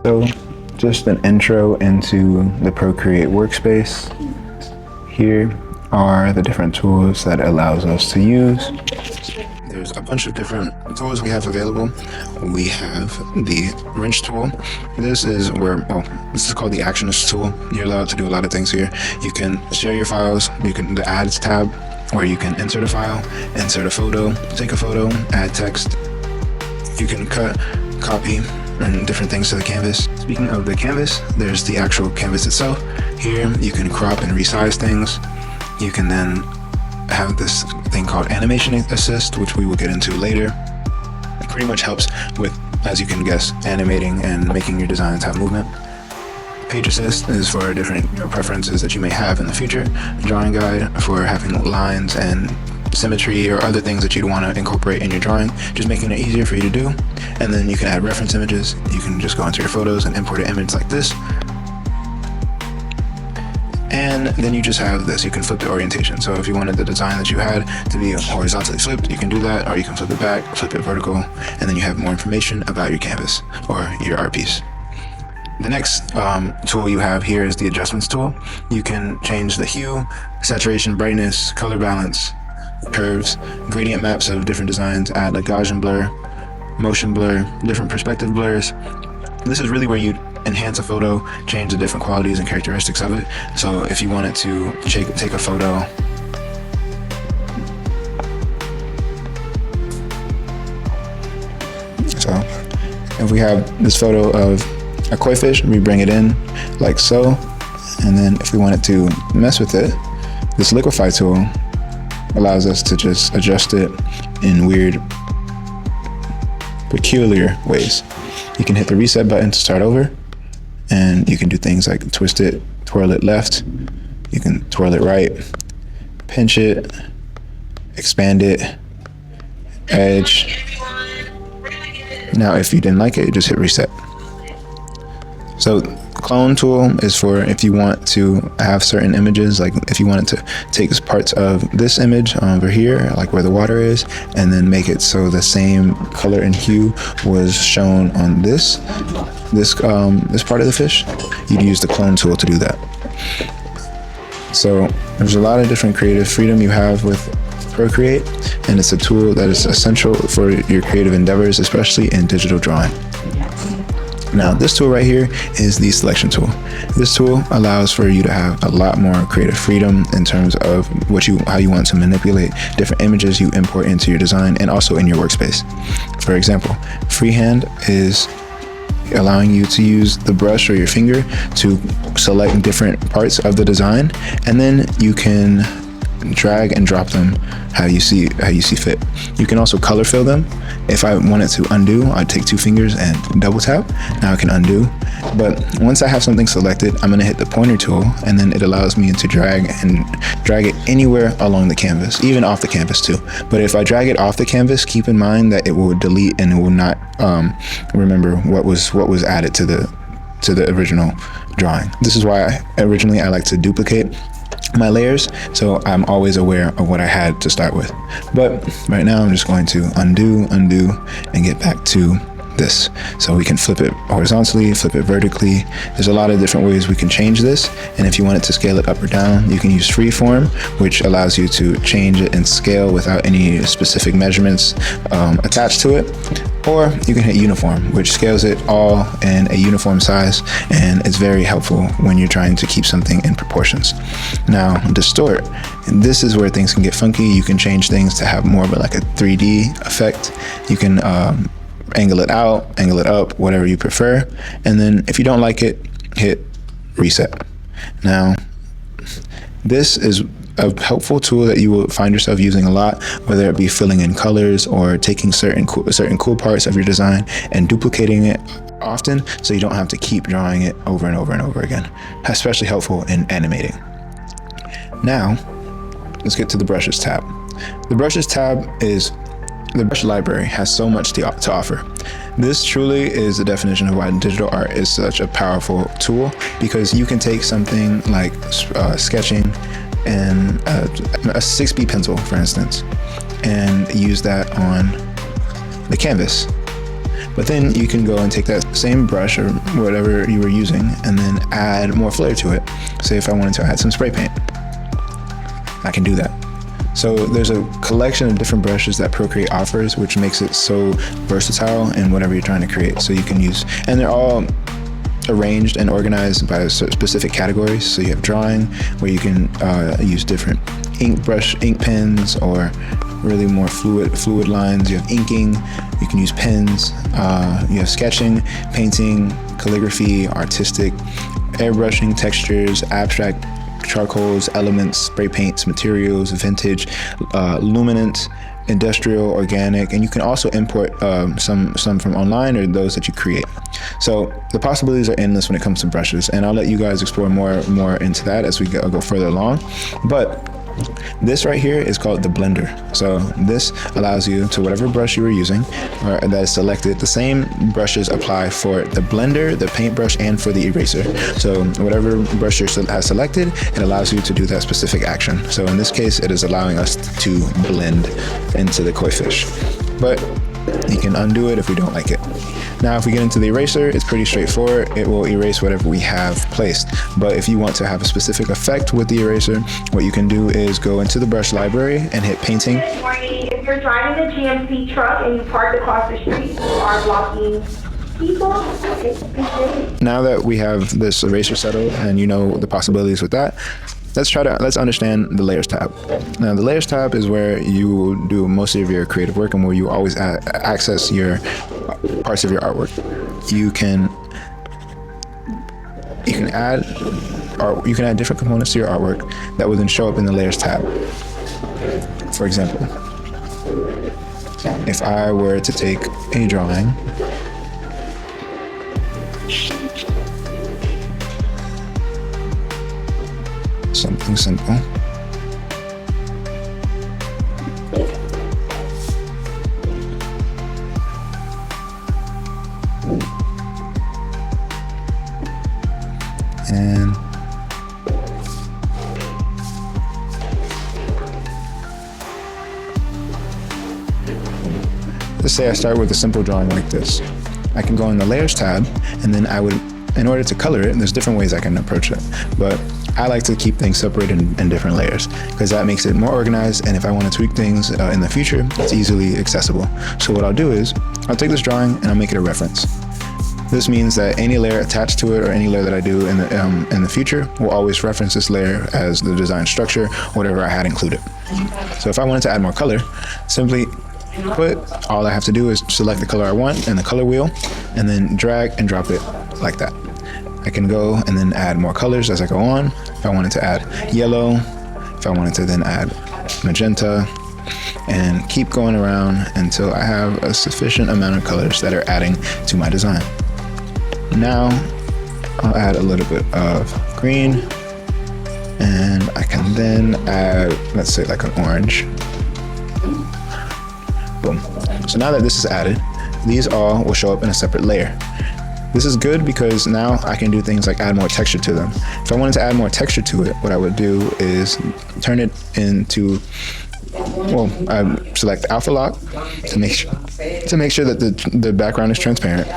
So just an intro into the Procreate workspace. Here are the different tools that it allows us to use. There's a bunch of different tools we have available. We have the wrench tool. This is called the actions tool. You're allowed to do a lot of things here. You can share your files. You can the ads tab, where you can insert a file, insert a photo, take a photo, add text. You can cut, copy, and different things to the canvas. Speaking of the canvas, there's the actual canvas itself. Here you can crop and resize things. You can then have this thing called animation assist, which we will get into later. It pretty much helps with, as you can guess, animating and making your designs have movement. Page assist is for different preferences that you may have in the future. Drawing guide for having lines and symmetry or other things that you'd want to incorporate in your drawing, just making it easier for you to do. And then you can add reference images. You can just go into your photos and import an image like this. And then you just have this. You can flip the orientation. So if you wanted the design that you had to be horizontally flipped, you can do that, or you can flip it back, flip it vertical, and then you have more information about your canvas or your art piece. The next tool you have here is the adjustments tool. You can change the hue, saturation, brightness, color balance, curves, gradient maps of different designs, add like Gaussian blur, motion blur, different perspective blurs. This is really where you enhance a photo, change the different qualities and characteristics of it. So if you wanted to take a photo, so if we have this photo of a koi fish, we bring it in like so. And then if we wanted to mess with it, this liquify tool allows us to just adjust it in weird, peculiar ways. You can hit the reset button to start over, and you can do things like twist it, twirl it left, you can twirl it right, pinch it, expand it, edge. Now if you didn't like it, just hit reset. So clone tool is for if you want to have certain images, like if you wanted to take parts of this image over here, like where the water is, and then make it so the same color and hue was shown on this part of the fish, you'd use the clone tool to do that. So there's a lot of different creative freedom you have with Procreate, and it's a tool that is essential for your creative endeavors, especially in digital drawing. Now, this tool right here is the selection tool. This tool allows for you to have a lot more creative freedom in terms of how you want to manipulate different images you import into your design and also in your workspace. For example, freehand is allowing you to use the brush or your finger to select different parts of the design, and then you can drag and drop them how you see fit. You can also color fill them. If I wanted to undo, I'd take two fingers and double tap. Now I can undo. But once I have something selected, I'm gonna hit the pointer tool, and then it allows me to drag it anywhere along the canvas, even off the canvas too. But if I drag it off the canvas, keep in mind that it will delete and it will not remember what was added to the original drawing. This is why originally I like to duplicate my layers, so I'm always aware of what I had to start with. But right now I'm just going to undo, and get back to this. So we can flip it horizontally, flip it vertically. There's a lot of different ways we can change this, and if you wanted to scale it up or down, you can use freeform, which allows you to change it in scale without any specific measurements attached to it. Or you can hit uniform, which scales it all in a uniform size, and it's very helpful when you're trying to keep something in proportions. Now, distort, and this is where things can get funky. You can change things to have more of like a 3D effect. You can angle it out, angle it up, whatever you prefer. And then if you don't like it, hit reset. Now, this is a helpful tool that you will find yourself using a lot, whether it be filling in colors or taking certain cool parts of your design and duplicating it often, so you don't have to keep drawing it over and over and over again. Especially helpful in animating. Now, let's get to the brushes tab. The brushes tab the brush library has so much to offer. This truly is the definition of why digital art is such a powerful tool, because you can take something like sketching and a 6B pencil, for instance, and use that on the canvas. But then you can go and take that same brush or whatever you were using and then add more flair to it. Say if I wanted to add some spray paint, I can do that. So there's a collection of different brushes that Procreate offers, which makes it so versatile in whatever you're trying to create. So you can use, and they're all arranged and organized by specific categories. So you have drawing, where you can use different ink pens, or really more fluid lines. You have inking, you can use pens, you have sketching, painting, calligraphy, artistic, airbrushing, textures, abstract, charcoals, elements, spray paints, materials, vintage, luminant, industrial, organic, and you can also import some from online or those that you create. So the possibilities are endless when it comes to brushes, and I'll let you guys explore more into that as we go further along. But this right here is called the blender. So this allows you to, whatever brush you were using or that is selected, the same brushes apply for the blender, the paintbrush, and for the eraser. So whatever brush you have selected, it allows you to do that specific action. So in this case, it is allowing us to blend into the koi fish. But you can undo it if we don't like it. Now, if we get into the eraser, it's pretty straightforward. It will erase whatever we have placed. But if you want to have a specific effect with the eraser, what you can do is go into the brush library and hit painting. Good morning. If you're driving a GMC truck and you park across the street, you are blocking people. Now that we have this eraser settled and you know the possibilities with that, let's understand the layers tab. Now, the layers tab is where you do most of your creative work and where you always access your parts of your artwork. You can add different components to your artwork that will then show up in the layers tab. For example, if I were to take a drawing something simple. And let's say I start with a simple drawing like this. I can go in the layers tab, and then in order to color it, there's different ways I can approach it. But I like to keep things separated in different layers because that makes it more organized, and if I want to tweak things in the future, it's easily accessible. So what I'll do is I'll take this drawing and I'll make it a reference. This means that any layer attached to it or any layer that I do in the future will always reference this layer as the design structure, whatever I had included. So if I wanted to add more color, simply all I have to do is select the color I want in the color wheel and then drag and drop it like that. I can go and then add more colors as I go on. If I wanted to add yellow, if I wanted to then add magenta, and keep going around until I have a sufficient amount of colors that are adding to my design. Now I'll add a little bit of green, and I can then add, let's say, like an orange. Boom. So now that this is added, these all will show up in a separate layer. This is good because now I can do things like add more texture to them. If I wanted to add more texture to it, what I would do is turn it into, I select alpha lock to make sure that the background is transparent.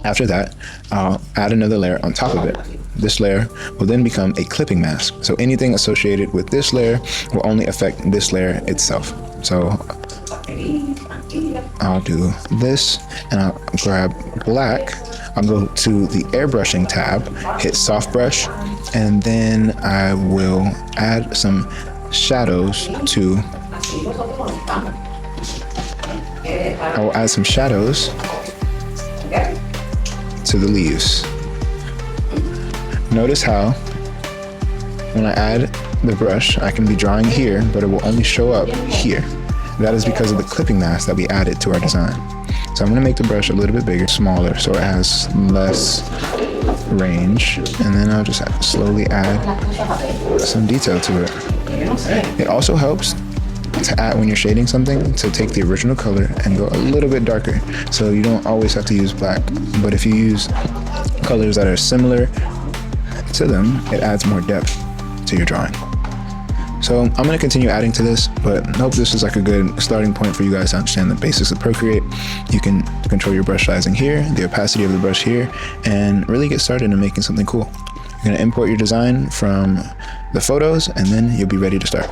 After that, I'll add another layer on top of it. This layer will then become a clipping mask. So anything associated with this layer will only affect this layer itself. So I'll do this, and I'll grab black. I'll go to the airbrushing tab, hit soft brush, and then I will add some shadows to the leaves. Notice how when I add the brush, I can be drawing here, but it will only show up here. That is because of the clipping mask that we added to our design. So I'm going to make the brush a little bit bigger, smaller, so it has less range, and then I'll just slowly add some detail to it. It also helps to add, when you're shading something, to take the original color and go a little bit darker, so you don't always have to use black. But if you use colors that are similar to them, it adds more depth to your drawing. So I'm going to continue adding to this, but I hope this is like a good starting point for you guys to understand the basics of Procreate. You can control your brush sizing here, the opacity of the brush here, and really get started in making something cool. You're going to import your design from the photos, and then you'll be ready to start.